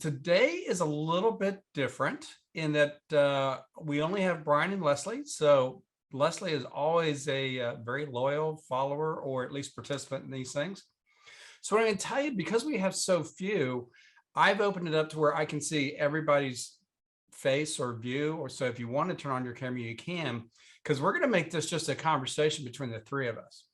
Today is a little bit different in that we only have Brian and Leslie. So Leslie is always a very loyal follower or at least participant in these things. So what I'm going to tell you, because we have so few, I've opened it up to where I can see everybody's face or view. Or so if you want to turn on your camera, you can, because we're going to make this just a conversation between the three of us.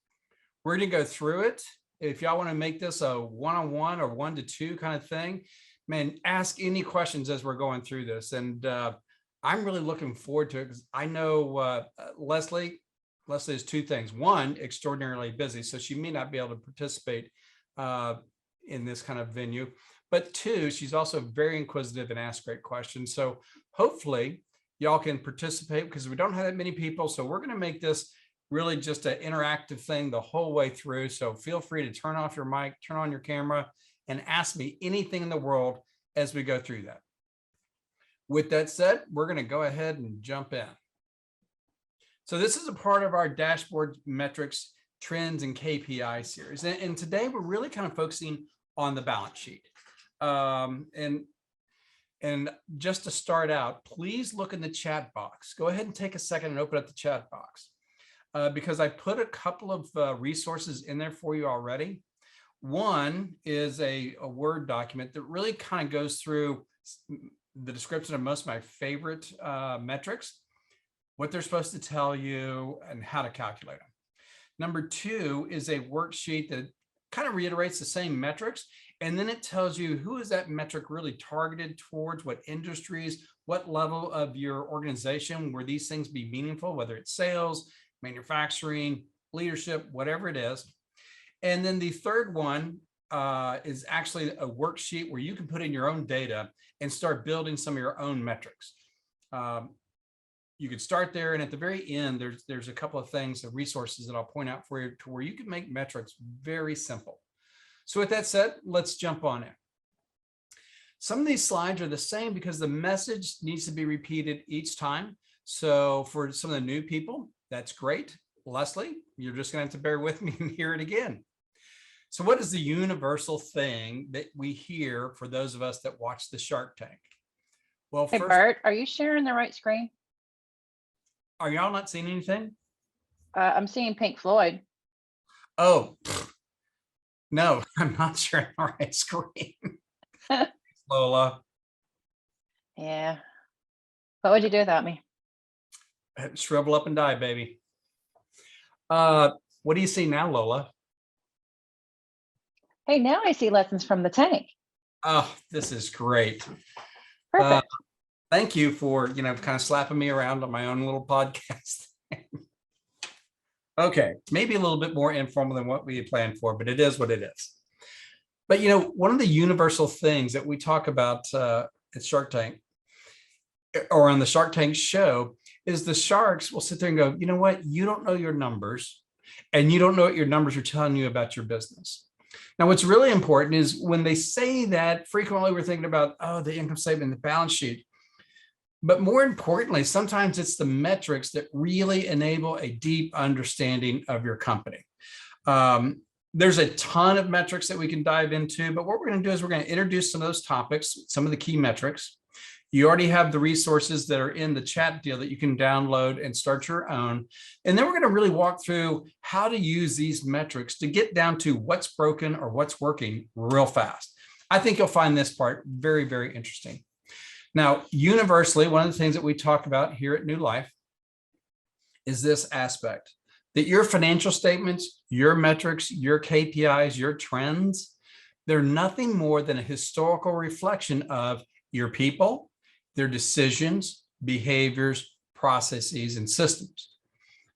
We're going to go through it. If y'all want to make this a one-on-one or 1-to-2 kind of thing, man, ask any questions as we're going through this. And I'm really looking forward to it because I know Leslie is two things. One, extraordinarily busy, so she may not be able to participate in this kind of venue. But two, she's also very inquisitive and asks great questions. So hopefully y'all can participate because we don't have that many people. So we're going to make this really just an interactive thing the whole way through. So feel free to turn off your mic, turn on your camera, and ask me anything in the world as we go through that. With that said, we're going to go ahead and jump in. So this is a part of our dashboard metrics, trends, and KPI series. And today we're really kind of focusing on the balance sheet. And just to start out, please look in the chat box. Go ahead and take a second and open up the chat box because I put a couple of resources in there for you already. One is a Word document that really kind of goes through the description of most of my favorite metrics, what they're supposed to tell you, and how to calculate them. Number two is a worksheet that kind of reiterates the same metrics, and then it tells you who is that metric really targeted towards, what industries, what level of your organization where these things be meaningful, whether it's sales, manufacturing, leadership, whatever it is. And then the third one is actually a worksheet where you can put in your own data and start building some of your own metrics. You could start there, and at the very end, there's a couple of things, the resources that I'll point out for you to where you can make metrics very simple. So with that said, let's jump on in. Some of these slides are the same because the message needs to be repeated each time. So for some of the new people, that's great. Leslie, you're just going to have to bear with me and hear it again. So what is the universal thing that we hear for those of us that watch the Shark Tank? Well, hey, first, Burt, are you sharing the right screen? Are y'all not seeing anything? I'm seeing Pink Floyd. Oh, no, I'm not sharing the right screen. Lola. Yeah. What would you do without me? Shrivel up and die, baby. What do you see now, Lola? Hey, now I see lessons from the tank. Oh, this is great. Perfect. Thank you for, kind of slapping me around on my own little podcast. Okay, maybe a little bit more informal than what we had planned for, but it is what it is. But, one of the universal things that we talk about at Shark Tank or on the Shark Tank show is the sharks will sit there and go, you know what? You don't know your numbers and you don't know what your numbers are telling you about your business. Now, what's really important is when they say that, frequently we're thinking about, oh, the income statement, the balance sheet. But more importantly, sometimes it's the metrics that really enable a deep understanding of your company. There's a ton of metrics that we can dive into, but what we're going to do is we're going to introduce some of those topics, some of the key metrics. You already have the resources that are in the chat deal that you can download and start your own. And then we're going to really walk through how to use these metrics to get down to what's broken or what's working real fast. I think you'll find this part very, very interesting. Now, universally, one of the things that we talk about here at New Life is this aspect that your financial statements, your metrics, your KPIs, your trends, they're nothing more than a historical reflection of your people, their decisions, behaviors, processes, and systems.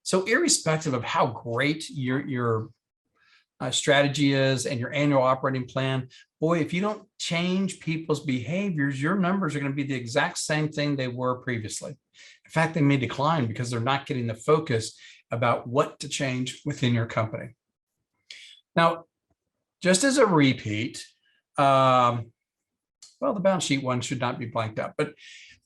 So irrespective of how great your strategy is and your annual operating plan, boy, if you don't change people's behaviors, your numbers are going to be the exact same thing they were previously. In fact, they may decline because they're not getting the focus about what to change within your company. Now, just as a repeat, well, the balance sheet one should not be blanked out, but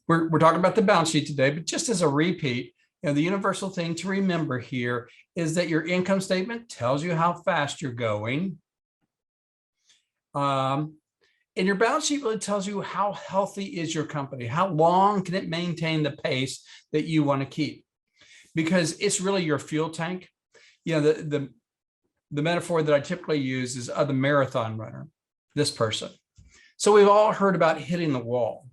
we're talking about the balance sheet today. But just as a repeat, the universal thing to remember here is that your income statement tells you how fast you're going. And your balance sheet really tells you how healthy is your company, how long can it maintain the pace that you want to keep, because it's really your fuel tank. You know, the metaphor that I typically use is of the marathon runner, this person. So we've all heard about hitting the wall.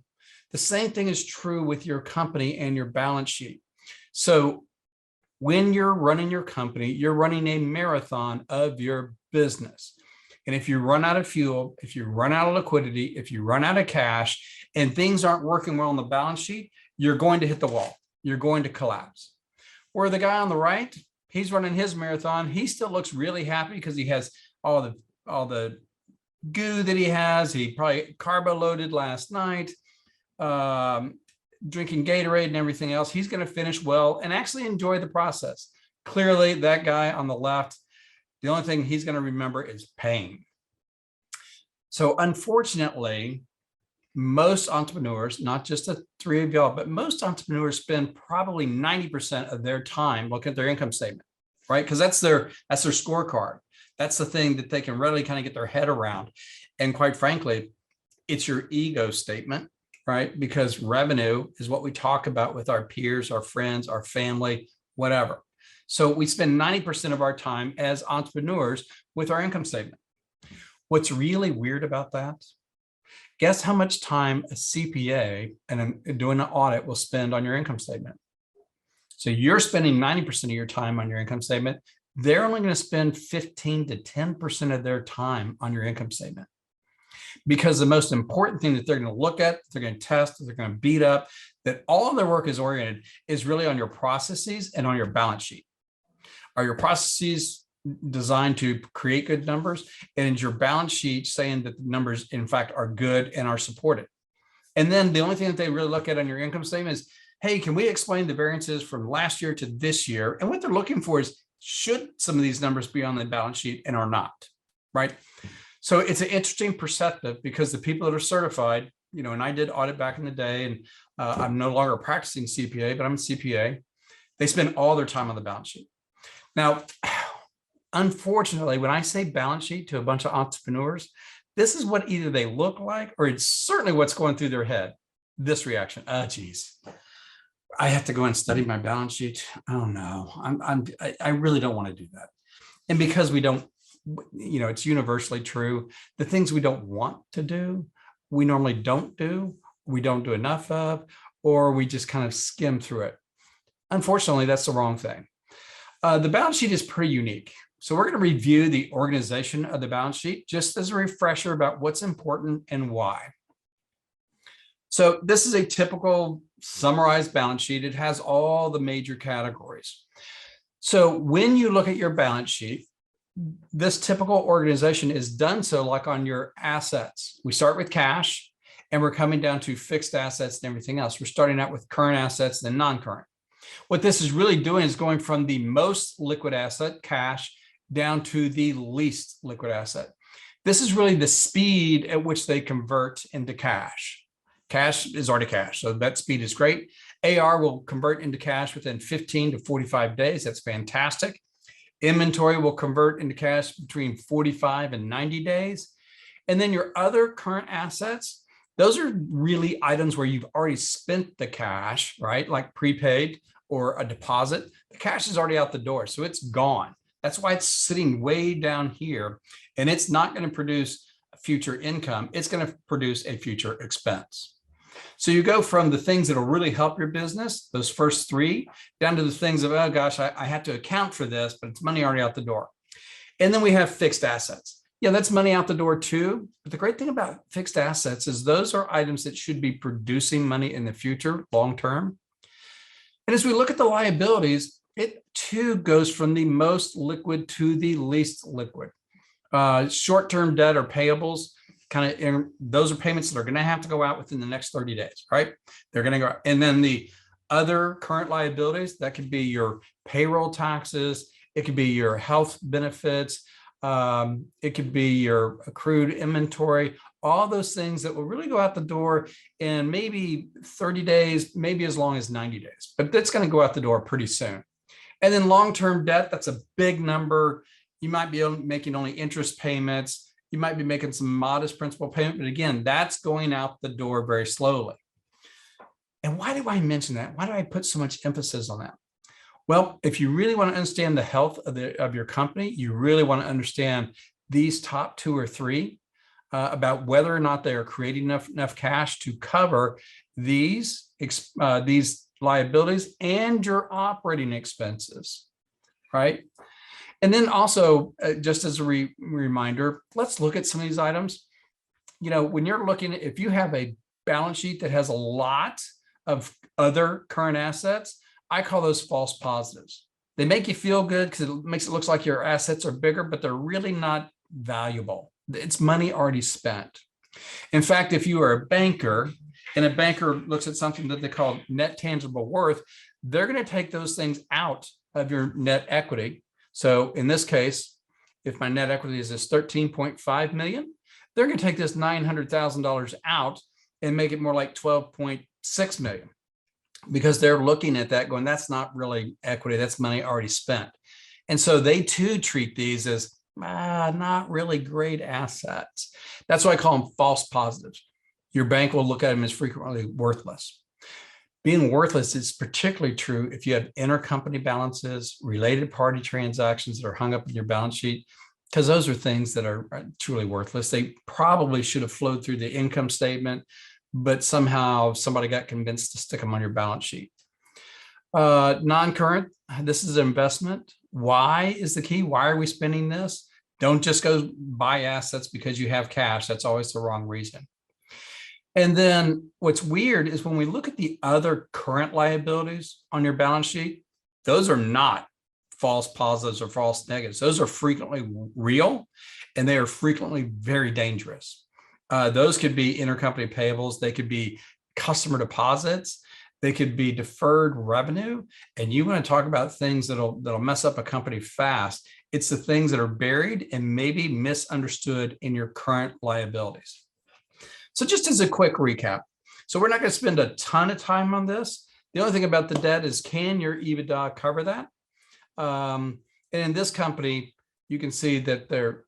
The same thing is true with your company and your balance sheet. So when you're running your company, you're running a marathon of your business. And if you run out of fuel, if you run out of liquidity, if you run out of cash and things aren't working well on the balance sheet, you're going to hit the wall. You're going to collapse. Or the guy on the right, he's running his marathon. He still looks really happy because he has all the goo that he has. He probably carbo loaded last night, drinking Gatorade and everything else. He's going to finish well and actually enjoy the process. Clearly, that guy on the left, the only thing he's going to remember is pain. So unfortunately, most entrepreneurs, not just the three of y'all, but most entrepreneurs spend probably 90% of their time looking at their income statement, right? Because that's their scorecard. That's the thing that they can really kind of get their head around. And quite frankly, it's your ego statement, right? Because revenue is what we talk about with our peers, our friends, our family, whatever. So we spend 90% of our time as entrepreneurs with our income statement. What's really weird about that? Guess how much time a CPA and doing an audit will spend on your income statement. So you're spending 90% of your time on your income statement. They're only going to spend 15 to 10% of their time on your income statement. Because the most important thing that they're going to look at, they're going to test, they're going to beat up, that all of their work is oriented is really on your processes and on your balance sheet. Are your processes designed to create good numbers? And is your balance sheet saying that the numbers, in fact, are good and are supported? And then the only thing that they really look at on your income statement is, hey, can we explain the variances from last year to this year? And what they're looking for is, should some of these numbers be on the balance sheet and are not, right? So it's an interesting perspective because the people that are certified, you know, and I did audit back in the day, and I'm no longer practicing CPA, but I'm a CPA. They spend all their time on the balance sheet. Now, unfortunately, when I say balance sheet to a bunch of entrepreneurs, this is what either they look like, or it's certainly what's going through their head. This reaction, oh, geez, I have to go and study my balance sheet. Oh no, I really don't want to do that. And because we don't, you know, it's universally true. The things we don't want to do, we normally don't do, we don't do enough of, or we just kind of skim through it. Unfortunately, that's the wrong thing. The balance sheet is pretty unique. So we're going to review the organization of the balance sheet just as a refresher about what's important and why. So this is a typical summarized balance sheet. It has all the major categories. So when you look at your balance sheet, this typical organization is done so like on your assets. We start with cash and we're coming down to fixed assets and everything else. We're starting out with current assets, then non-current. What this is really doing is going from the most liquid asset, cash, down to the least liquid asset. This is really the speed at which they convert into cash. Cash is already cash, so that speed is great. AR will convert into cash within 15 to 45 days. That's fantastic. Inventory will convert into cash between 45 and 90 days. And then your other current assets, those are really items where you've already spent the cash, right? Like prepaid or a deposit. The cash is already out the door, so it's gone. That's why it's sitting way down here, and it's not going to produce a future income. It's going to produce a future expense. So you go from the things that will really help your business, those first three, down to the things of, oh gosh, I have to account for this, but it's money already out the door. And then we have fixed assets. Yeah, that's money out the door too. But the great thing about fixed assets is those are items that should be producing money in the future, long term. And as we look at the liabilities, it too goes from the most liquid to the least liquid. Short-term debt or payables, those are payments that are going to have to go out within the next 30 days, right? They're going to go out. And then the other current liabilities, that could be your payroll taxes, it could be your health benefits, it could be your accrued inventory, all those things that will really go out the door in maybe 30 days, maybe as long as 90 days, but that's going to go out the door pretty soon. And then long-term debt, that's a big number. You might be making only interest payments. You might be making some modest principal payment, but again, that's going out the door very slowly. And why do I mention that? Why do I put so much emphasis on that? Well, if you really want to understand the health of your company, you really want to understand these top 2 or 3 about whether or not they are creating enough cash to cover these liabilities and your operating expenses, right? And then also, just as a reminder, let's look at some of these items. You know, when you're looking at, if you have a balance sheet that has a lot of other current assets, I call those false positives. They make you feel good because it makes it look like your assets are bigger, but they're really not valuable. It's money already spent. In fact, if you are a banker and a banker looks at something that they call net tangible worth, they're going to take those things out of your net equity. So in this case, if my net equity is this 13.5 million, they're going to take this $900,000 out and make it more like 12.6 million, because they're looking at that going, that's not really equity, that's money already spent. And so they too treat these as not really great assets. That's why I call them false positives. Your bank will look at them as frequently worthless. Being worthless is particularly true if you have intercompany balances, related party transactions that are hung up in your balance sheet, because those are things that are truly worthless. They probably should have flowed through the income statement, but somehow somebody got convinced to stick them on your balance sheet. Non-current, this is an investment. Why is the key? Why are we spending this? Don't just go buy assets because you have cash. That's always the wrong reason. And then what's weird is when we look at the other current liabilities on your balance sheet, those are not false positives or false negatives. Those are frequently real, and they are frequently very dangerous. Those could be intercompany payables. They could be customer deposits. They could be deferred revenue. And you want to talk about things that'll mess up a company fast. It's the things that are buried and maybe misunderstood in your current liabilities. So just as a quick recap, so we're not going to spend a ton of time on this. The only thing about the debt is, can your EBITDA cover that? And in this company, you can see that their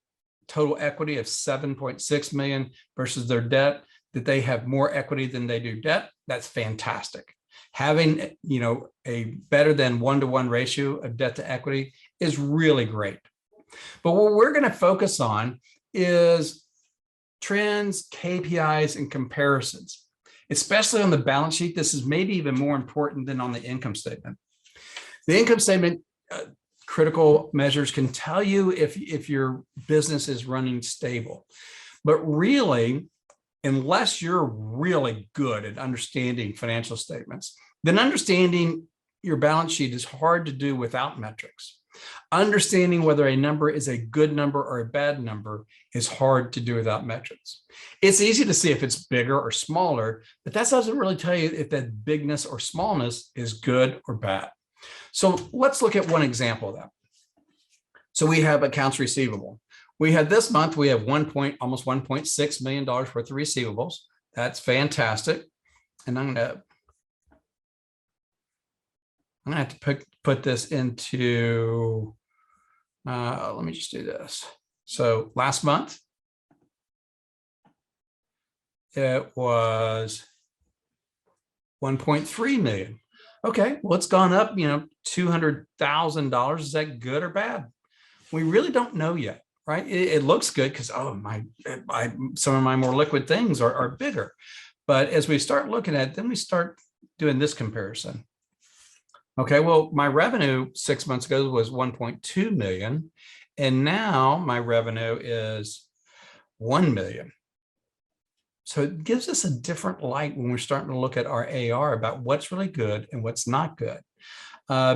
total equity of 7.6 million versus their debt, that they have more equity than they do debt. That's fantastic. Having, you know, a better than 1-to-1 ratio of debt to equity is really great. But what we're going to focus on is trends, KPIs, and comparisons, especially on the balance sheet. This is maybe even more important than on the income statement. The income statement critical measures can tell you if your business is running stable. But really, unless you're really good at understanding financial statements, then understanding your balance sheet is hard to do without metrics. Understanding whether a number is a good number or a bad number is hard to do without metrics. It's easy to see if it's bigger or smaller, but that doesn't really tell you if that bigness or smallness is good or bad. So let's look at one example of that. So we have accounts receivable. We had this month, we have almost $1.6 million worth of receivables. That's fantastic. And I'm gonna have to put this into, let me just do this. So last month, it was 1.3 million. Okay, well, it's gone up, you know, $200,000. Is that good or bad? We really don't know yet, right? It looks good because, oh, some of my more liquid things are bigger. But as we start looking at it, then we start doing this comparison. Okay, well, my revenue 6 months ago was 1.2 million, and now my revenue is 1 million. So it gives us a different light when we're starting to look at our AR about what's really good and what's not good,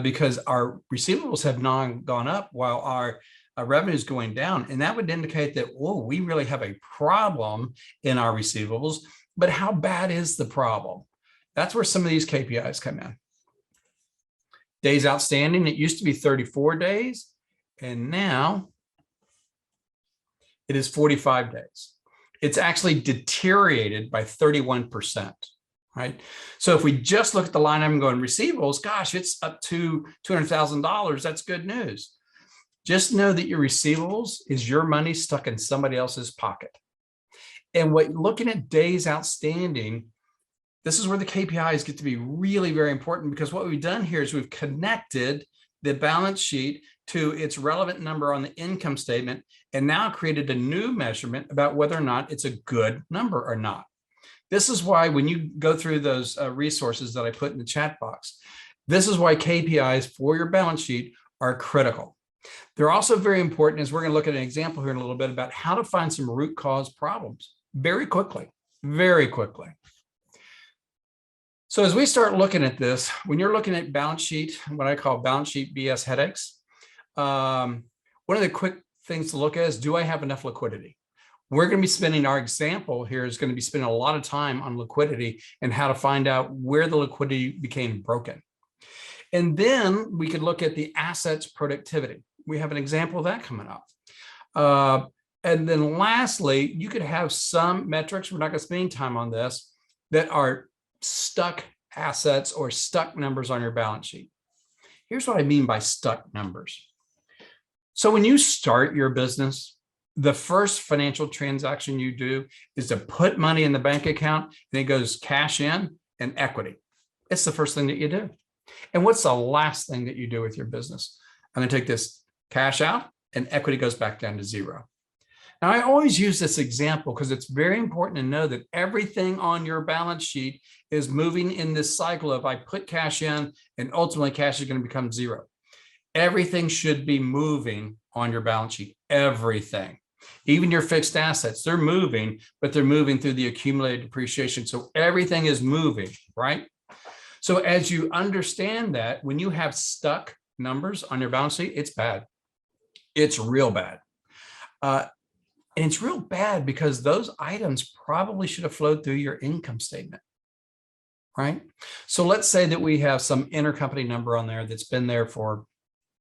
because our receivables have not gone up while our revenue is going down. And that would indicate that, whoa, we really have a problem in our receivables. But how bad is the problem? That's where some of these KPIs come in. Days outstanding, it used to be 34 days, and now it is 45 days. It's actually deteriorated by 31%, right? So if we just look at the line item going receivables, gosh, it's up to $200,000. That's good news. Just know that your receivables is your money stuck in somebody else's pocket. And what looking at days outstanding, this is where the KPIs get to be really very important, because what we've done here is we've connected the balance sheet to its relevant number on the income statement and now created a new measurement about whether or not it's a good number or not. This is why when you go through those resources that I put in the chat box, this is why KPIs for your balance sheet are critical. They're also very important, as we're going to look at an example here in a little bit about how to find some root cause problems very quickly, very quickly. So as we start looking at this, when you're looking at balance sheet, what I call balance sheet BS headaches, one of the quick things to look at is, do I have enough liquidity? We're going to be spending, our example here is going to be spending a lot of time on liquidity and how to find out where the liquidity became broken. And then we could look at the assets productivity. We have an example of that coming up. And then lastly, you could have some metrics, we're not going to spend any time on this, that are stuck assets or stuck numbers on your balance sheet. Here's what I mean by stuck numbers. So when you start your business, the first financial transaction you do is to put money in the bank account, and it goes cash in and equity. It's the first thing that you do. And what's the last thing that you do with your business? I'm going to take this cash out and equity goes back down to zero. Now, I always use this example because it's very important to know that everything on your balance sheet is moving in this cycle of I put cash in and ultimately cash is going to become zero. Everything should be moving on your balance sheet, everything. Even your fixed assets, they're moving, but they're moving through the accumulated depreciation. So everything is moving, right? So as you understand that, when you have stuck numbers on your balance sheet, it's bad. It's real bad. And it's real bad because those items probably should have flowed through your income statement, right? So let's say that we have some intercompany number on there that's been there for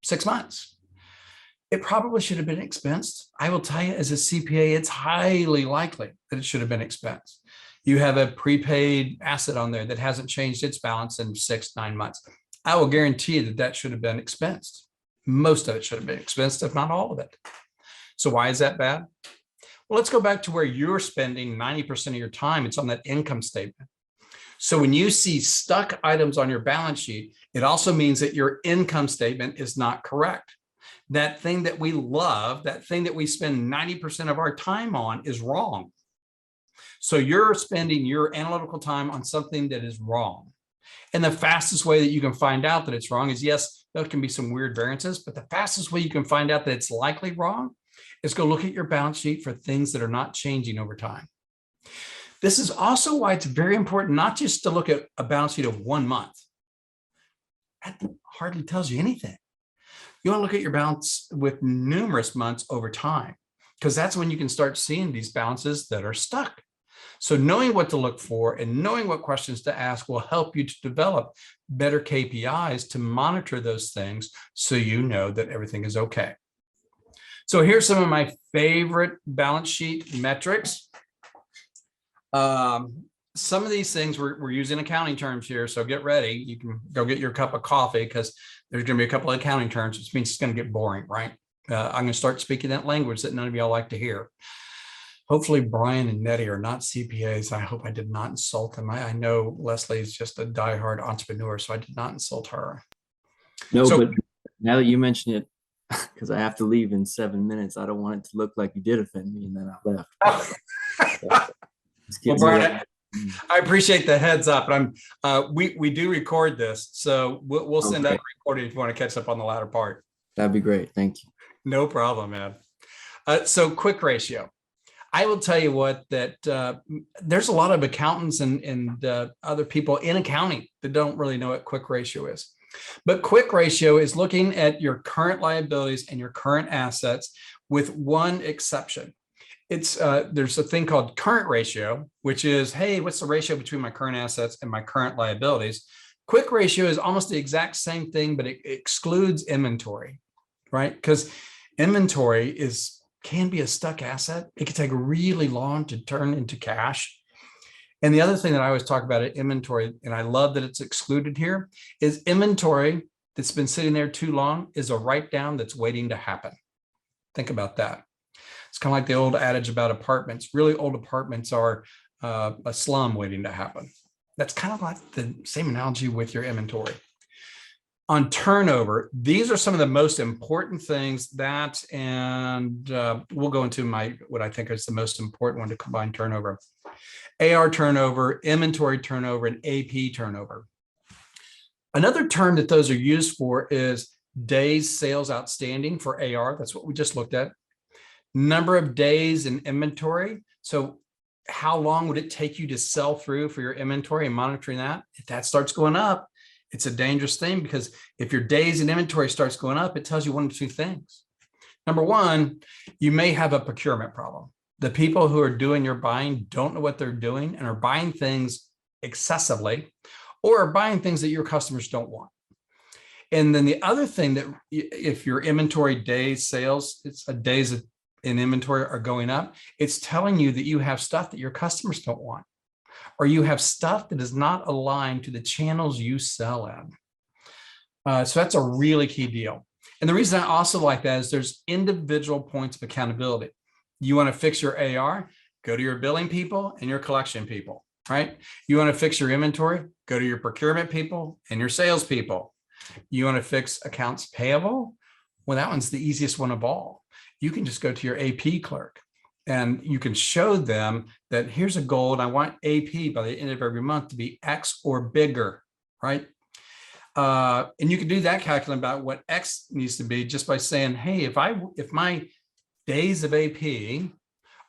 6 months. It probably should have been expensed. I will tell you, as a CPA, it's highly likely that it should have been expensed. You have a prepaid asset on there that hasn't changed its balance in 6-9 months. I will guarantee that that should have been expensed. Most of it should have been expensed, if not all of it. So why is that bad? Well, let's go back to where you're spending 90% of your time. It's on that income statement. So when you see stuck items on your balance sheet, it also means that your income statement is not correct. That thing that we love, that thing that we spend 90% of our time on is wrong. So you're spending your analytical time on something that is wrong. And the fastest way that you can find out that it's wrong is, yes, there can be some weird variances, but the fastest way you can find out that it's likely wrong is go look at your balance sheet for things that are not changing over time. This is also why it's very important not just to look at a balance sheet of 1 month. That hardly tells you anything. You want to look at your balance with numerous months over time, because that's when you can start seeing these balances that are stuck. So knowing what to look for and knowing what questions to ask will help you to develop better KPIs to monitor those things so you know that everything is okay. So here's some of my favorite balance sheet metrics. Some of these things we're using accounting terms here, so get ready. You can go get your cup of coffee because there's going to be a couple of accounting terms, which means it's going to get boring, right? I'm going to start speaking that language that none of y'all like to hear. Hopefully Brian and Nettie are not CPAs. I hope I did not insult them. I know Leslie is just a diehard entrepreneur, so I did not insult her. No, so, but now that you mention it, because I have to leave in 7 minutes, I don't want it to look like you did offend me and then I left. Well, Brian, I appreciate the heads up. We do record this, so we'll send out a recording if you want to catch up on the latter part. That'd be great. Thank you. No problem, man. So quick ratio. I will tell you what, that there's a lot of accountants and other people in accounting that don't really know what quick ratio is. But quick ratio is looking at your current liabilities and your current assets with one exception. It's there's a thing called current ratio, which is, hey, what's the ratio between my current assets and my current liabilities? Quick ratio is almost the exact same thing, but it excludes inventory, right? Because inventory can be a stuck asset. It can take really long to turn into cash. And the other thing that I always talk about at inventory, and I love that it's excluded here, is inventory that's been sitting there too long is a write down that's waiting to happen. Think about that. It's kind of like the old adage about apartments. Really old apartments are a slum waiting to happen. That's kind of like the same analogy with your inventory. On turnover, these are some of the most important things that, and we'll go into what I think is the most important one to combine turnover. AR turnover, inventory turnover, and AP turnover. Another term that those are used for is days sales outstanding for AR. That's what we just looked at. Number of days in inventory. So how long would it take you to sell through for your inventory, and monitoring that? If that starts going up, it's a dangerous thing, because if your days in inventory starts going up, it tells you one of two things. Number one, you may have a procurement problem. The people who are doing your buying don't know what they're doing and are buying things excessively, or are buying things that your customers don't want. And then the other thing, that if your inventory days sales, it's a days in inventory are going up, it's telling you that you have stuff that your customers don't want, or you have stuff that is not aligned to the channels you sell in. So that's a really key deal. And the reason I also like that is there's individual points of accountability. You want to fix your AR, go to your billing people and your collection people, right? You want to fix your inventory, go to your procurement people and your sales people. You want to fix accounts payable? Well, that one's the easiest one of all. You can just go to your AP clerk and you can show them that here's a goal, and I want AP by the end of every month to be X or bigger, right? And you can do that calculation about what X needs to be just by saying, hey, if my days of AP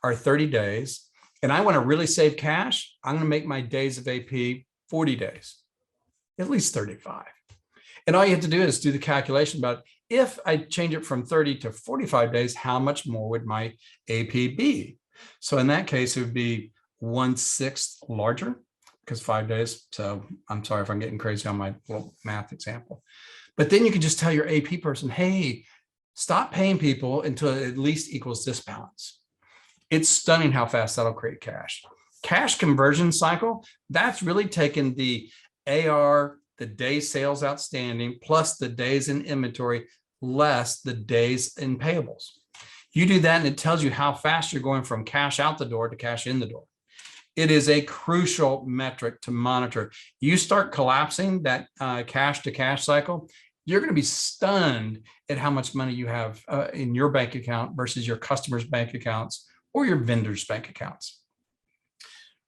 are 30 days and I want to really save cash, I'm going to make my days of AP 40 days, at least 35. And all you have to do is do the calculation about, if I change it from 30 to 45 days, how much more would my AP be? So in that case, it would be 1/6 larger, because 5 days. So I'm sorry if I'm getting crazy on my little math example. But then you can just tell your AP person, hey, stop paying people until it at least equals this balance. It's stunning how fast that'll create cash. Cash conversion cycle, that's really taken the AR, the days sales outstanding, plus the days in inventory, less the days in payables. You do that and it tells you how fast you're going from cash out the door to cash in the door. It is a crucial metric to monitor. You start collapsing that cash to cash cycle, you're going to be stunned at how much money you have in your bank account versus your customers' bank accounts or your vendors' bank accounts.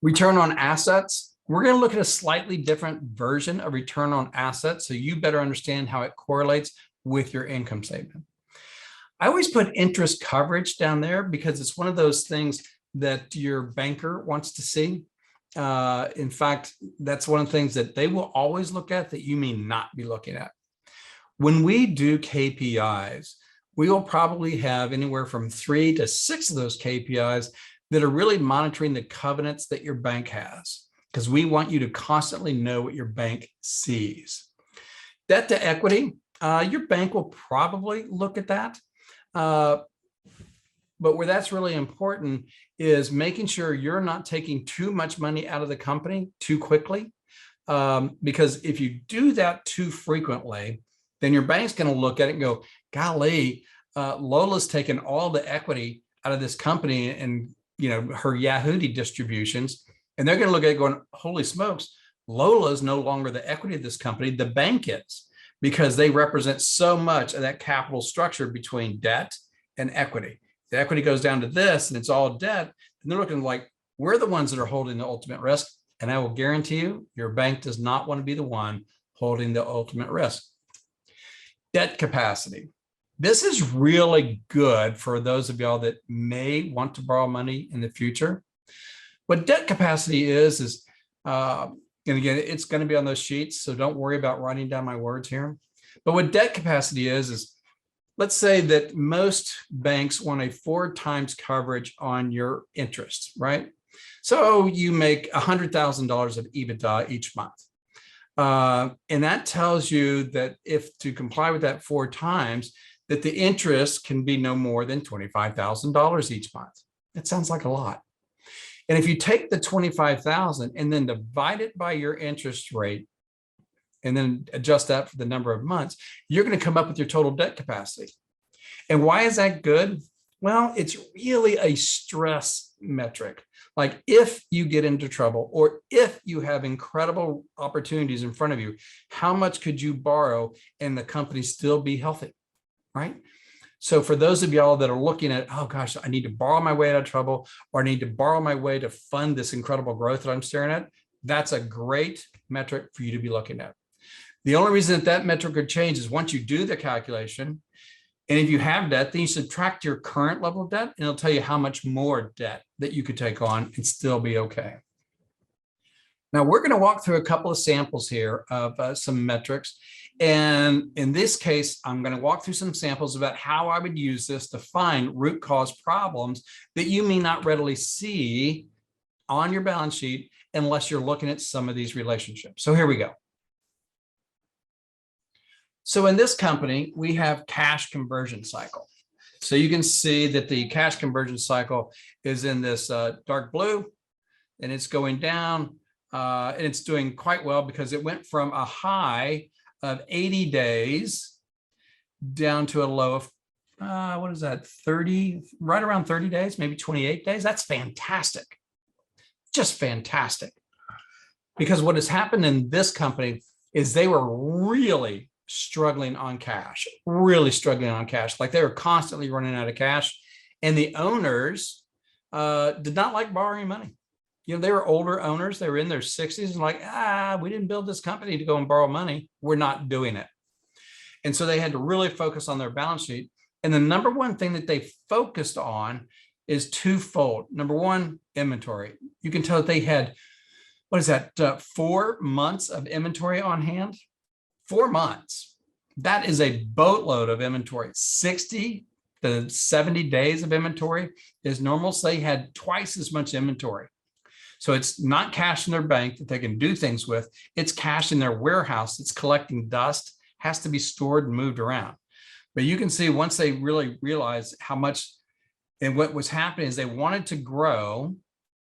Return on assets. We're going to look at a slightly different version of return on assets so you better understand how it correlates with your income statement. I always put interest coverage down there because it's one of those things that your banker wants to see. In fact, that's one of the things that they will always look at that you may not be looking at. When we do KPIs, we will probably have anywhere from 3 to 6 of those KPIs that are really monitoring the covenants that your bank has, because we want you to constantly know what your bank sees. Debt to equity, your bank will probably look at that. But where that's really important is making sure you're not taking too much money out of the company too quickly. Because if you do that too frequently, then your bank's going to look at it and go, golly, Lola's taken all the equity out of this company and her Yahoo distributions. And they're going to look at it going, holy smokes, Lola's no longer the equity of this company. The bank is, because they represent so much of that capital structure between debt and equity. The equity goes down to this and it's all debt. And they're looking like, we're the ones that are holding the ultimate risk. And I will guarantee you, your bank does not want to be the one holding the ultimate risk. Debt capacity. This is really good for those of y'all that may want to borrow money in the future. What debt capacity is, and again, it's going to be on those sheets, so don't worry about writing down my words here. But what debt capacity is let's say that most banks want a 4 times coverage on your interest, right? So you make $100,000 of EBITDA each month. And that tells you that if to comply with that 4 times, that the interest can be no more than $25,000 each month. That sounds like a lot. And if you take the $25,000 and then divide it by your interest rate, and then adjust that for the number of months, you're going to come up with your total debt capacity. And why is that good? Well, it's really a stress metric. Like if you get into trouble or if you have incredible opportunities in front of you, how much could you borrow and the company still be healthy, right? So for those of y'all that are looking at, oh gosh, I need to borrow my way out of trouble, or I need to borrow my way to fund this incredible growth that I'm staring at, that's a great metric for you to be looking at. The only reason that that metric could change is once you do the calculation, and if you have debt, then you subtract your current level of debt, and it'll tell you how much more debt that you could take on and still be okay. Now, we're going to walk through a couple of samples here of some metrics. And in this case, I'm going to walk through some samples about how I would use this to find root cause problems that you may not readily see on your balance sheet unless you're looking at some of these relationships. So here we go. So in this company, we have cash conversion cycle. So you can see that the cash conversion cycle is in this dark blue, and it's going down, and it's doing quite well because it went from a high of 80 days down to a low of, what is that, 30, right around 30 days, maybe 28 days. That's fantastic. Just fantastic. Because what has happened in this company is they were really struggling on cash, Like they were constantly running out of cash. And the owners did not like borrowing money. You know, they were older owners. They were in their 60s and like, we didn't build this company to go and borrow money. We're not doing it. And so they had to really focus on their balance sheet. And the number one thing that they focused on is twofold. Number one, inventory. You can tell that they had, 4 months of inventory on hand. 4 months. That is a boatload of inventory. 60 to 70 days of inventory is normal. So they had twice as much inventory. So it's not cash in their bank that they can do things with. It's cash in their warehouse. It's collecting dust, has to be stored and moved around. But you can see once they really realized how much, and what was happening is they wanted to grow,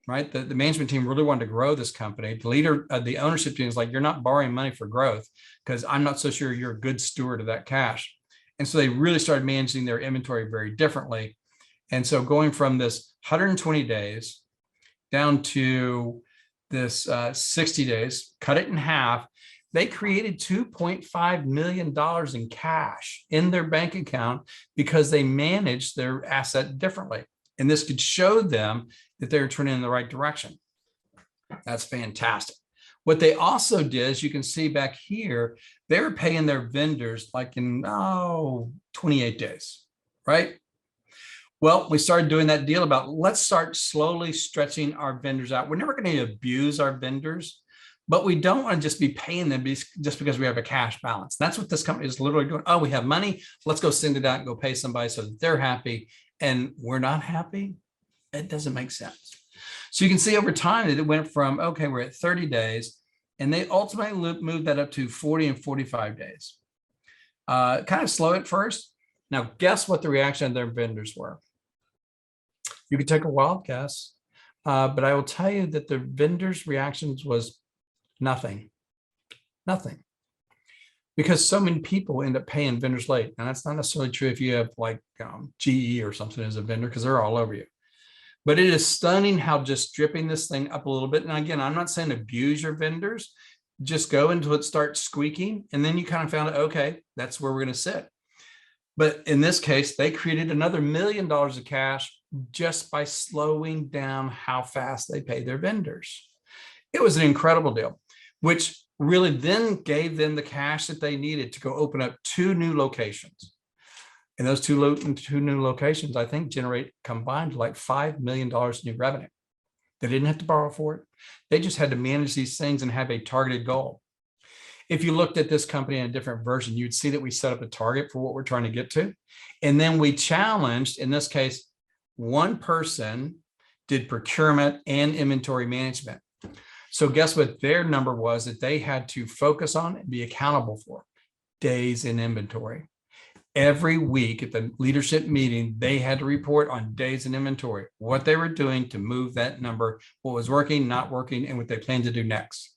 right? The management team really wanted to grow this company. The leader, the ownership team is like, you're not borrowing money for growth because I'm not so sure you're a good steward of that cash. And so they really started managing their inventory very differently. And so going from this 120 days down to this 60 days, cut it in half, they created $2.5 million in cash in their bank account because they managed their asset differently. And this could show them that they were turning in the right direction. That's fantastic. What they also did, as you can see back here, they were paying their vendors like in 28 days, right? Well, we started doing that deal about let's start slowly stretching our vendors out. We're never going to abuse our vendors, but we don't want to just be paying them just because we have a cash balance. That's what this company is literally doing. Oh, we have money. Let's go send it out and go pay somebody so that they're happy and we're not happy. It doesn't make sense. So you can see over time that it went from, okay, we're at 30 days, and they ultimately moved that up to 40 and 45 days. Kind of slow at first. Now, guess what the reaction of their vendors were? You could take a wild guess, but I will tell you that the vendors' reactions was nothing, because so many people end up paying vendors late. And that's not necessarily true if you have like GE or something as a vendor, because they're all over you. But it is stunning how just stripping this thing up a little bit. And again, I'm not saying abuse your vendors, just go until it starts squeaking. And then you kind of found out, okay, that's where we're going to sit. But in this case, they created another $1 million of cash just by slowing down how fast they pay their vendors. It was an incredible deal, which really then gave them the cash that they needed to go open up 2 new locations. And those two new locations, I think, generate combined like $5 million in new revenue. They didn't have to borrow for it. They just had to manage these things and have a targeted goal. If you looked at this company in a different version, you'd see that we set up a target for what we're trying to get to. And then we challenged, in this case, one person did procurement and inventory management. So guess what their number was that they had to focus on and be accountable for? Days in inventory. Every week at the leadership meeting, they had to report on days in inventory, what they were doing to move that number, what was working, not working, and what they plan to do next.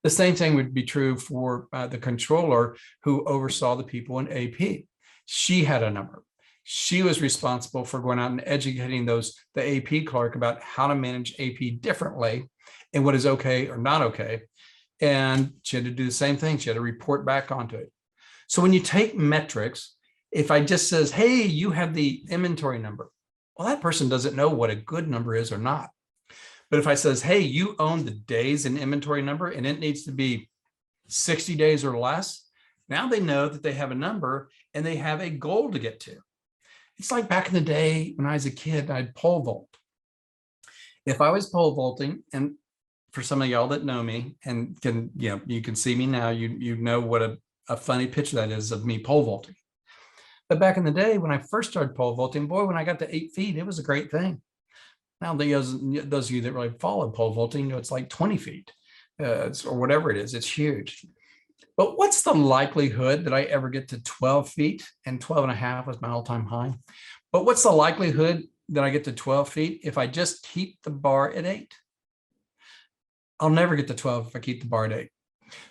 The same thing would be true for the controller who oversaw the people in AP. She had a number. She was responsible for going out and educating the AP clerk about how to manage AP differently and what is okay or not okay. And she had to do the same thing. She had to report back onto it. So when you take metrics, if I just says, hey, you have the inventory number, well, that person doesn't know what a good number is or not. But if I says, hey, you own the days in inventory number and it needs to be 60 days or less, now they know that they have a number and they have a goal to get to. It's like back in the day when I was a kid, I'd pole vault. If I was pole vaulting, and for some of y'all that know me and can, you can see me now, you know what a funny picture that is of me pole vaulting. But back in the day when I first started pole vaulting, boy, when I got to 8 feet, it was a great thing. Now, those of you that really follow pole vaulting, it's like 20 feet or whatever it is. It's huge. But what's the likelihood that I ever get to 12 feet? And 12 and a half was my all-time high. But what's the likelihood that I get to 12 feet if I just keep the bar at 8? I'll never get to 12 if I keep the bar at 8.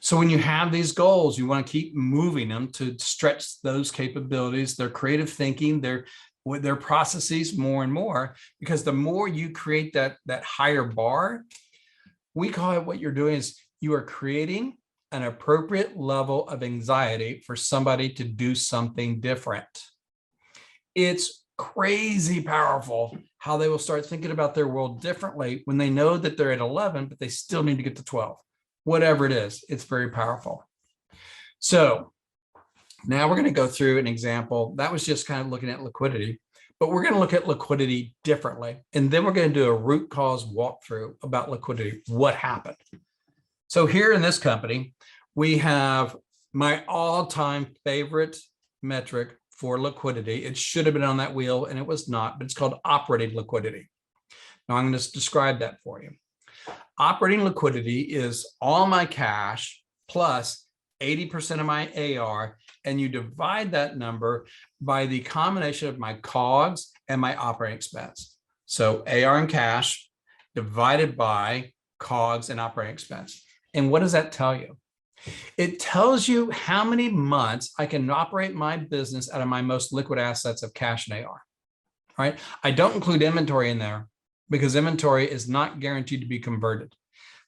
So when you have these goals, you want to keep moving them to stretch those capabilities, their creative thinking, their processes more and more, because the more you create that higher bar, we call it, what you're doing is you are creating an appropriate level of anxiety for somebody to do something different. It's crazy powerful how they will start thinking about their world differently when they know that they're at 11, but they still need to get to 12. Whatever it is, it's very powerful. So now we're going to go through an example. That was just kind of looking at liquidity, but we're going to look at liquidity differently. And then we're going to do a root cause walkthrough about liquidity. What happened? So here in this company, we have my all-time favorite metric for liquidity. It should have been on that wheel and it was not, but it's called operating liquidity. Now I'm going to describe that for you. Operating liquidity is all my cash plus 80% of my AR, and you divide that number by the combination of my COGS and my operating expense. So AR and cash divided by COGS and operating expense. And what does that tell you? It tells you how many months I can operate my business out of my most liquid assets of cash and AR, right? I don't include inventory in there because inventory is not guaranteed to be converted.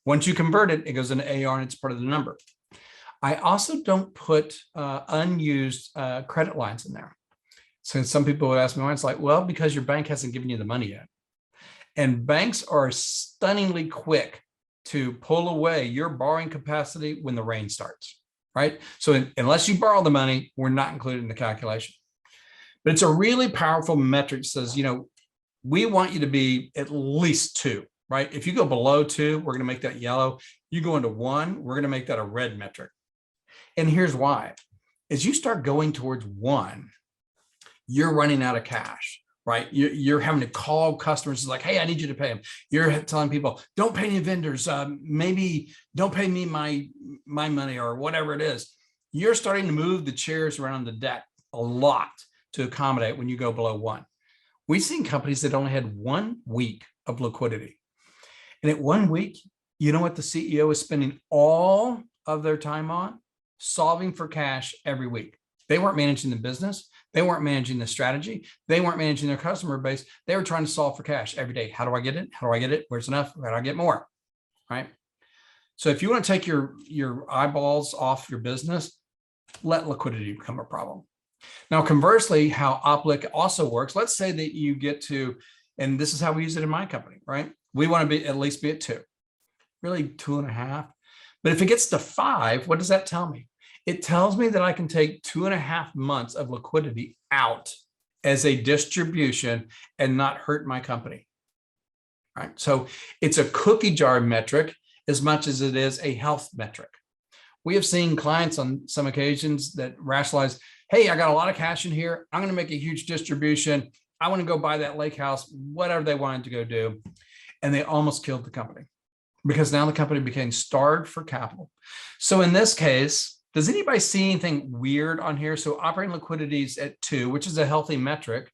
Once you convert it, it goes into AR and it's part of the number. I also don't put unused credit lines in there. So some people would ask me why. It's like, well, because your bank hasn't given you the money yet. And banks are stunningly quick to pull away your borrowing capacity when the rain starts, right? So unless you borrow the money, we're not included in the calculation. But it's a really powerful metric that says, we want you to be at least 2, right? If you go below 2, we're going to make that yellow. You go into 1, we're going to make that a red metric. And here's why. As you start going towards 1, you're running out of cash, right? You're having to call customers. It's like, hey, I need you to pay them. You're telling people, don't pay any vendors. Maybe don't pay me my money or whatever it is. You're starting to move the chairs around the deck a lot to accommodate when you go below 1. We've seen companies that only had 1 week of liquidity. And at 1 week, you know what the CEO is spending all of their time on? Solving for cash every week. They weren't managing the business. They weren't managing the strategy. They weren't managing their customer base. They were trying to solve for cash every day. How do I get it? How do I get it? Where's enough? How do I get more? Right? So if you want to take your eyeballs off your business, let liquidity become a problem. Now, conversely, how OPLIQ also works, let's say that you get to, and this is how we use it in my company, right? We want to be at least be at 2, really 2.5. But if it gets to 5, what does that tell me? It tells me that I can take 2.5 months of liquidity out as a distribution and not hurt my company, right? So it's a cookie jar metric as much as it is a health metric. We have seen clients on some occasions that rationalize, hey, I got a lot of cash in here. I'm going to make a huge distribution. I want to go buy that lake house, whatever they wanted to go do. And they almost killed the company because now the company became starved for capital. So in this case, does anybody see anything weird on here? So operating liquidity is at 2, which is a healthy metric.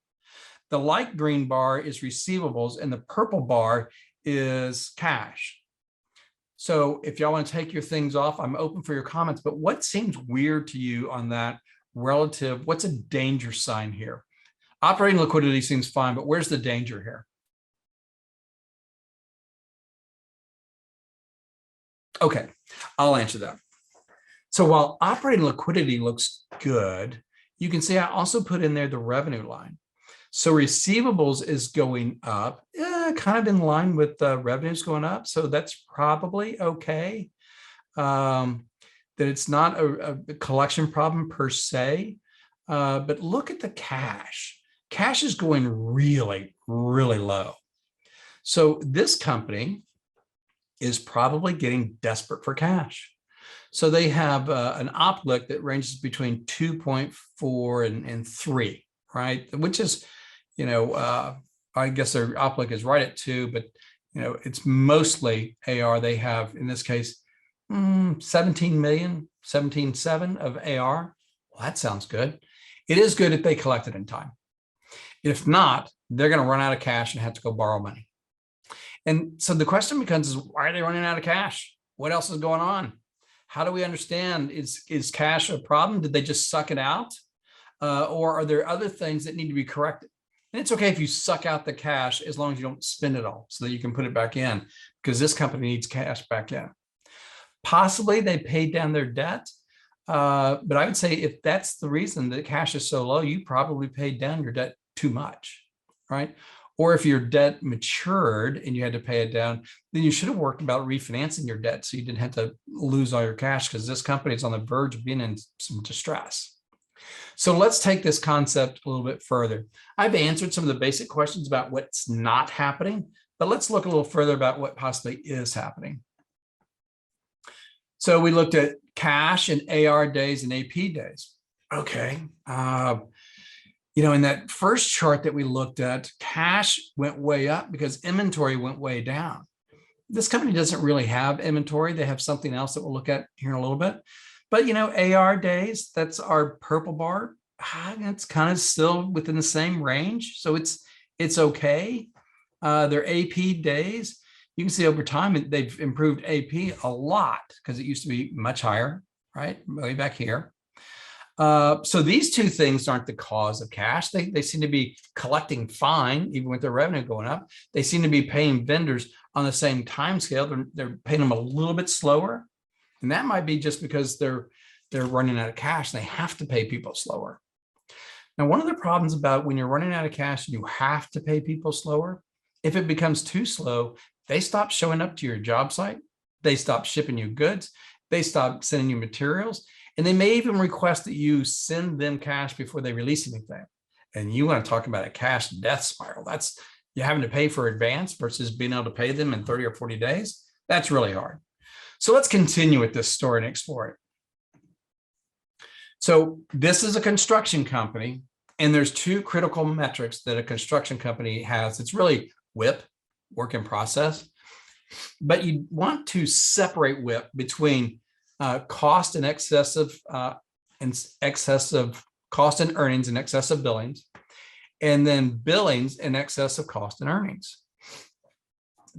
The light green bar is receivables and the purple bar is cash. So if y'all want to take your things off, I'm open for your comments, but what seems weird to you on that relative? What's a danger sign here? Operating liquidity seems fine, but where's the danger here? Okay, I'll answer that. So while operating liquidity looks good, you can see I also put in there the revenue line. So receivables is going up, kind of in line with the revenues going up. So that's probably okay. That it's not a collection problem per se, but look at the cash. Cash is going really, really low. So this company is probably getting desperate for cash. So they have an OPLIQ that ranges between 2.4 and 3, right? Which is, you know, I guess their OPLIQ is right at 2, but, you know, it's mostly AR. They have, in this case, 17 million, 17.7 of AR. Well, that sounds good. It is good if they collect it in time. If not, they're going to run out of cash and have to go borrow money. And so the question becomes, is why are they running out of cash? What else is going on? How do we understand, is cash a problem? Did they just suck it out? Or are there other things that need to be corrected? And it's okay if you suck out the cash as long as you don't spend it all so that you can put it back in, because this company needs cash back in. Possibly they paid down their debt. But I would say if that's the reason that cash is so low, you probably paid down your debt too much, right? Or if your debt matured and you had to pay it down, then you should have worked about refinancing your debt so you didn't have to lose all your cash, because this company is on the verge of being in some distress. So let's take this concept a little bit further. I've answered some of the basic questions about what's not happening, but let's look a little further about what possibly is happening. So we looked at cash and AR days and AP days. Okay. You know, in that first chart that we looked at, cash went way up because inventory went way down. This company doesn't really have inventory. They have something else that we'll look at here in a little bit. But, you know, AR days, that's our purple bar. It's kind of still within the same range. So it's okay. Their AP days, you can see over time, they've improved AP a lot because it used to be much higher, right? Way back here. So these two things aren't the cause of cash. They seem to be collecting fine, even with their revenue going up. They seem to be paying vendors on the same time scale. They're paying them a little bit slower. And that might be just because they're running out of cash. They have to pay people slower. Now, one of the problems about when you're running out of cash, you have to pay people slower. If it becomes too slow, they stop showing up to your job site. They stop shipping you goods. They stop sending you materials. And they may even request that you send them cash before they release anything. And you want to talk about a cash death spiral. That's you having to pay for advance versus being able to pay them in 30 or 40 days. That's really hard. So let's continue with this story and explore it. So this is a construction company, and there's two critical metrics that a construction company has. It's really WIP, work in process, but you want to separate WIP between cost and excess of cost and earnings in excess of billings, and then billings in excess of cost and earnings.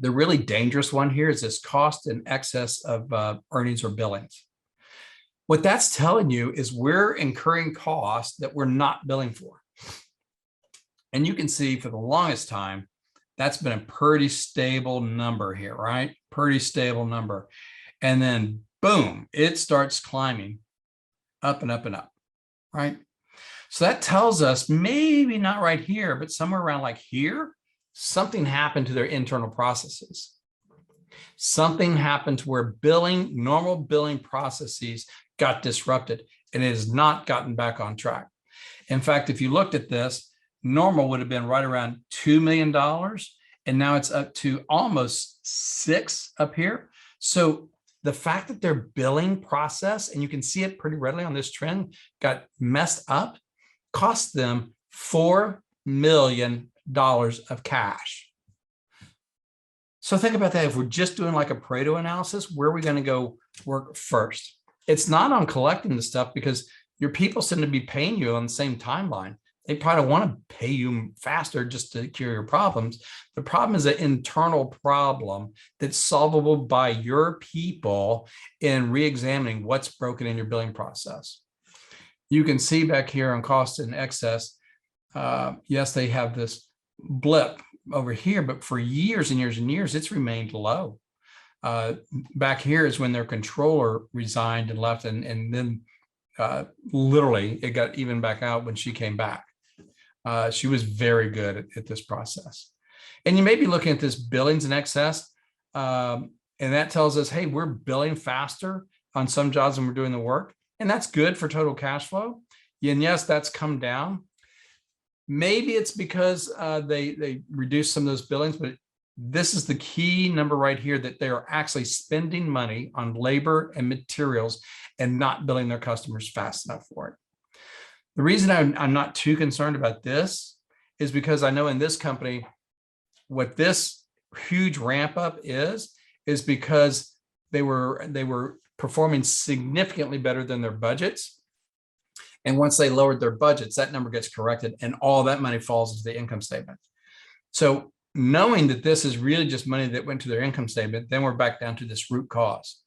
The really dangerous one here is this cost in excess of earnings or billings. What that's telling you is we're incurring costs that we're not billing for. And you can see for the longest time, that's been a pretty stable number here, right? Pretty stable number. And then boom, it starts climbing up and up and up, right? So that tells us maybe not right here, but somewhere around like here, something happened to their internal processes. Something happened to where normal billing processes got disrupted, and it has not gotten back on track. In fact, if you looked at this, normal would have been right around $2 million, and now it's up to almost 6 up here. So the fact that their billing process, and you can see it pretty readily on this trend, got messed up, cost them $4 million of cash. So think about that. If we're just doing like a Pareto analysis, where are we going to go work first? It's not on collecting the stuff because your people seem to be paying you on the same timeline. They probably don't want to pay you faster just to cure your problems. The problem is an internal problem that's solvable by your people in re-examining what's broken in your billing process. You can see back here on cost and excess, yes, they have this blip over here, but for years and years and years, it's remained low. Back here is when their controller resigned and left, and then literally it got even back out when she came back. She was very good at this process. And you may be looking at this billings in excess, and that tells us, hey, we're billing faster on some jobs than we're doing the work. And that's good for total cash flow. And yes, that's come down. Maybe it's because they reduced some of those billings, but this is the key number right here, that they are actually spending money on labor and materials and not billing their customers fast enough for it. The reason I'm not too concerned about this is because I know in this company, what this huge ramp up is because they were performing significantly better than their budgets. And once they lowered their budgets, that number gets corrected and all that money falls into the income statement. So knowing that this is really just money that went to their income statement, then we're back down to this root cause.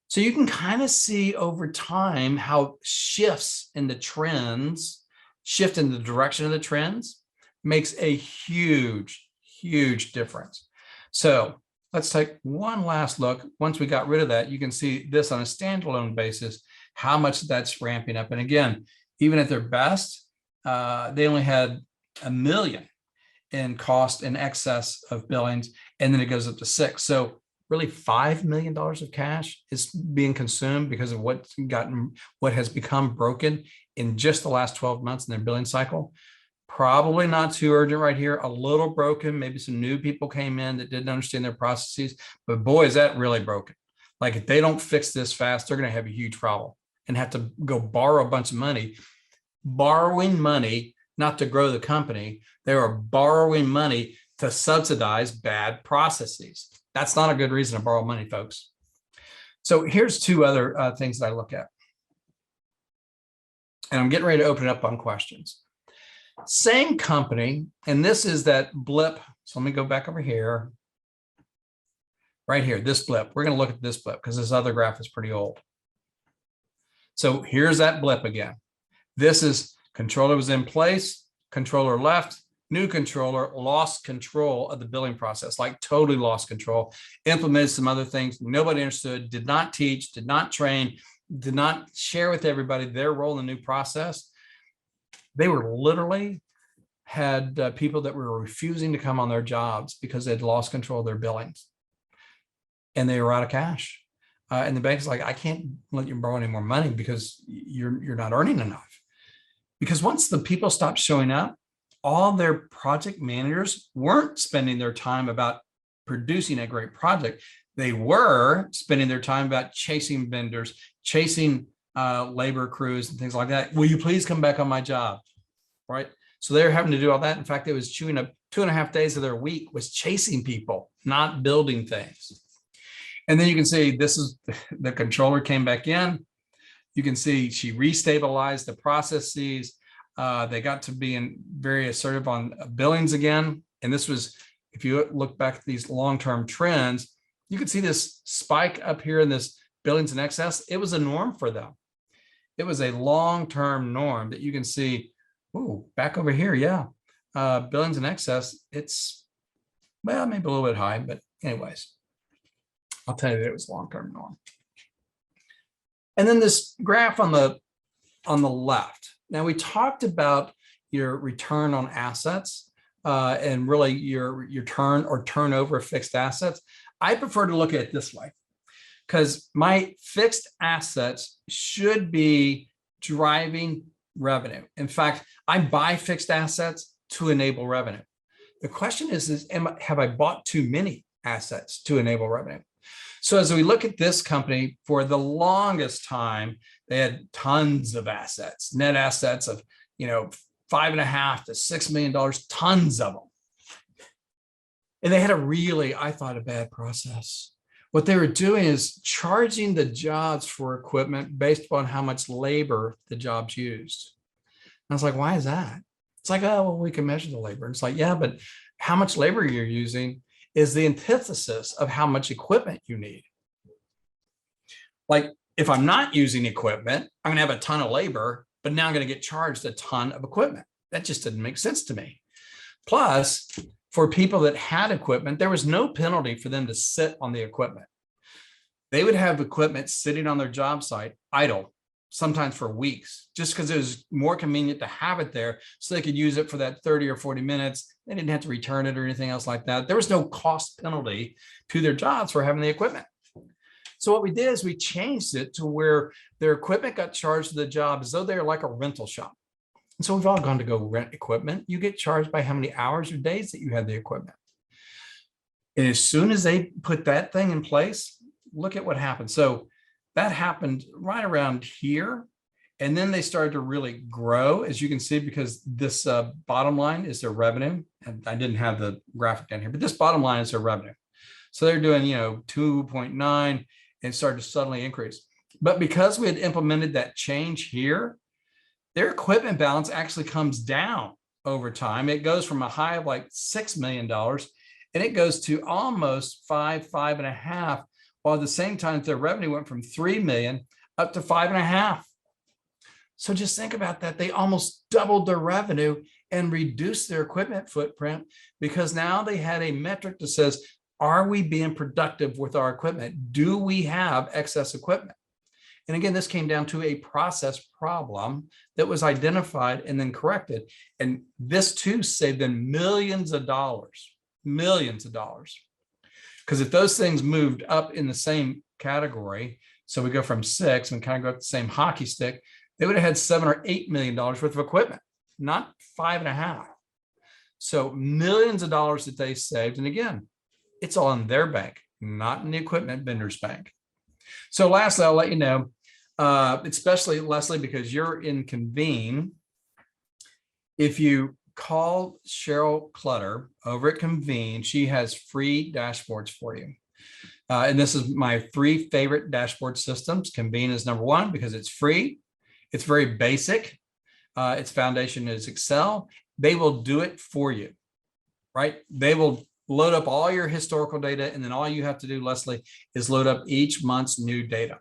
So you can kind of see over time how shifts in the trends, shift in the direction of the trends makes a huge, huge difference. So let's take one last look. Once we got rid of that, you can see this on a standalone basis, how much that's ramping up. And again, even at their best, they only had $1 million in cost in excess of billings, and then it goes up to 6. So really $5 million of cash is being consumed because of what has become broken in just the last 12 months in their billing cycle. Probably not too urgent right here, a little broken. Maybe some new people came in that didn't understand their processes, but boy, is that really broken. Like if they don't fix this fast, they're going to have a huge problem and have to go borrow a bunch of money. Borrowing money, not to grow the company, they are borrowing money to subsidize bad processes. That's not a good reason to borrow money, folks. So here's two other things that I look at. And I'm getting ready to open it up on questions. Same company, and this is that blip. So let me go back over here. Right here, this blip. We're going to look at this blip because this other graph is pretty old. So here's that blip again. This is controller was in place, controller left, new controller lost control of the billing process, like totally lost control, implemented some other things nobody understood, did not teach, did not train, did not share with everybody their role in the new process. They were literally had people that were refusing to come on their jobs because they'd lost control of their billings and they were out of cash. And the bank's like, I can't let you borrow any more money because you're not earning enough. Because once the people stopped showing up, all their project managers weren't spending their time about producing a great project. They were spending their time about chasing vendors, chasing labor crews and things like that. Will you please come back on my job? Right. So they're having to do all that. In fact, it was chewing up 2.5 days of their week was chasing people, not building things. And then you can see this is the controller came back in. You can see she restabilized the processes. They got to being very assertive on billings again. And this was, if you look back at these long-term trends, you can see this spike up here in this billings in excess. It was a norm for them. It was a long-term norm that you can see. Ooh, back over here, yeah. Billings in excess, it's, well, maybe a little bit high, but anyways, I'll tell you that it was long-term norm. And then this graph on the left. Now we talked about your return on assets and really your turn or turnover of fixed assets. I prefer to look at it this way because my fixed assets should be driving revenue. In fact, I buy fixed assets to enable revenue. The question is have I bought too many assets to enable revenue? So as we look at this company, for the longest time, they had tons of assets, net assets of, $5.5 to $6 million, tons of them. And they had a really, I thought, a bad process. What they were doing is charging the jobs for equipment based upon how much labor the jobs used. And I was like, why is that? It's like, oh, well, we can measure the labor. It's like, yeah, but how much labor you're using is the antithesis of how much equipment you need. Like if I'm not using equipment, I'm gonna have a ton of labor, but now I'm gonna get charged a ton of equipment. That just didn't make sense to me. Plus, for people that had equipment, there was no penalty for them to sit on the equipment. They would have equipment sitting on their job site idle, sometimes for weeks, just because it was more convenient to have it there so they could use it for that 30 or 40 minutes. They didn't have to return it or anything else like that. There was no cost penalty to their jobs for having the equipment. So what we did is we changed it to where their equipment got charged to the job as though they're like a rental shop. And so we've all gone to go rent equipment. You get charged by how many hours or days that you have the equipment. And as soon as they put that thing in place, look at what happened. So that happened right around here. And then they started to really grow, as you can see, because this bottom line is their revenue. And I didn't have the graphic down here, but this bottom line is their revenue. So they're doing, 2.9 and started to suddenly increase. But because we had implemented that change here, their equipment balance actually comes down over time. It goes from a high of like $6 million and it goes to almost 5.5, while at the same time their revenue went from 3 million up to 5.5. So just think about that. They almost doubled their revenue and reduced their equipment footprint because now they had a metric that says, are we being productive with our equipment? Do we have excess equipment? And again, this came down to a process problem that was identified and then corrected. And this too saved them millions of dollars. Because if those things moved up in the same category, so we go from 6 and kind of go up the same hockey stick, they would have had $7 or $8 million worth of equipment, not 5.5. So millions of dollars that they saved. And again, it's all in their bank, not in the equipment vendor's bank. So lastly, I'll let you know, especially Leslie, because you're in Convene. If you call Cheryl Clutter over at Convene, she has free dashboards for you. And this is my 3 favorite dashboard systems. Convene is number 1 because it's free. It's very basic. Its foundation is Excel. They will do it for you, right? They will load up all your historical data. And then all you have to do, Leslie, is load up each month's new data.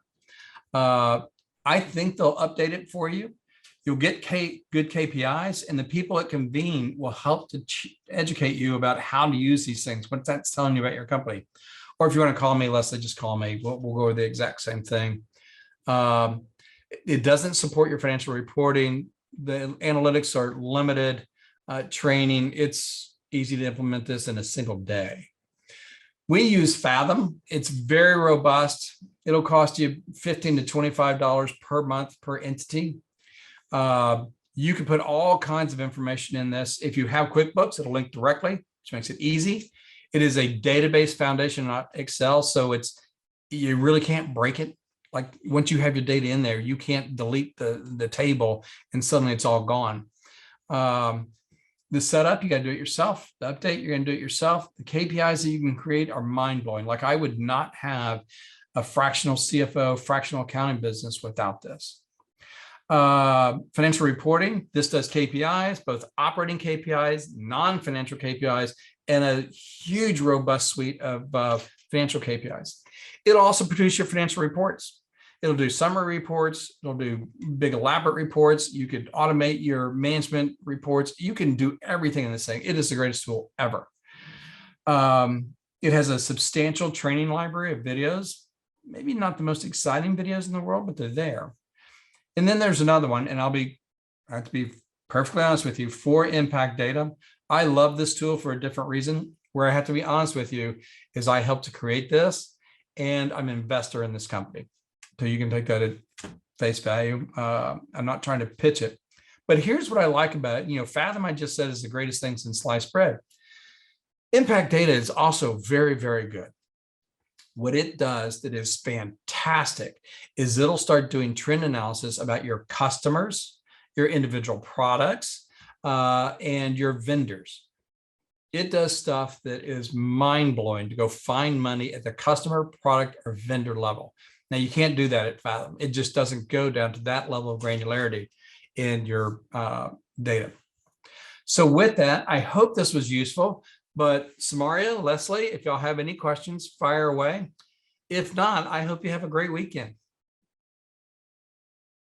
I think they'll update it for you. You'll get good KPIs, and the people at Convene will help to educate you about how to use these things, what that's telling you about your company. Or if you want to call me, Leslie, just call me. We'll go over the exact same thing. It doesn't support your financial reporting. The analytics are limited. Training, it's easy to implement this in a single day. We use Fathom. It's very robust. It'll cost you $15 to $25 per month per entity. You can put all kinds of information in this. If you have QuickBooks, it'll link directly, which makes it easy. It is a database foundation, not Excel. So you really can't break it. Like once you have your data in there, you can't delete the table and suddenly it's all gone. The setup, you got to do it yourself. The update, you're going to do it yourself. The KPIs that you can create are mind-blowing. Like I would not have a fractional CFO, fractional accounting business without this. Financial reporting, this does KPIs, both operating KPIs, non-financial KPIs, and a huge robust suite of financial KPIs. It'll also produce your financial reports. It'll do summary reports. It'll do big elaborate reports. You could automate your management reports. You can do everything in this thing. It is the greatest tool ever. It has a substantial training library of videos, maybe not the most exciting videos in the world, but they're there. And then there's another one, and I have to be perfectly honest with you, for impact data. I love this tool for a different reason. Where I have to be honest with you is I helped to create this, and I'm an investor in this company. So you can take that at face value. I'm not trying to pitch it, but here's what I like about it. Fathom, I just said, is the greatest thing since sliced bread. Impact data is also very, very good. What it does that is fantastic is it'll start doing trend analysis about your customers, your individual products, and your vendors. It does stuff that is mind-blowing to go find money at the customer, product, or vendor level. Now, you can't do that at Fathom. It just doesn't go down to that level of granularity in your data. So with that, I hope this was useful, but Samaria, Leslie, if y'all have any questions, fire away. If not, I hope you have a great weekend.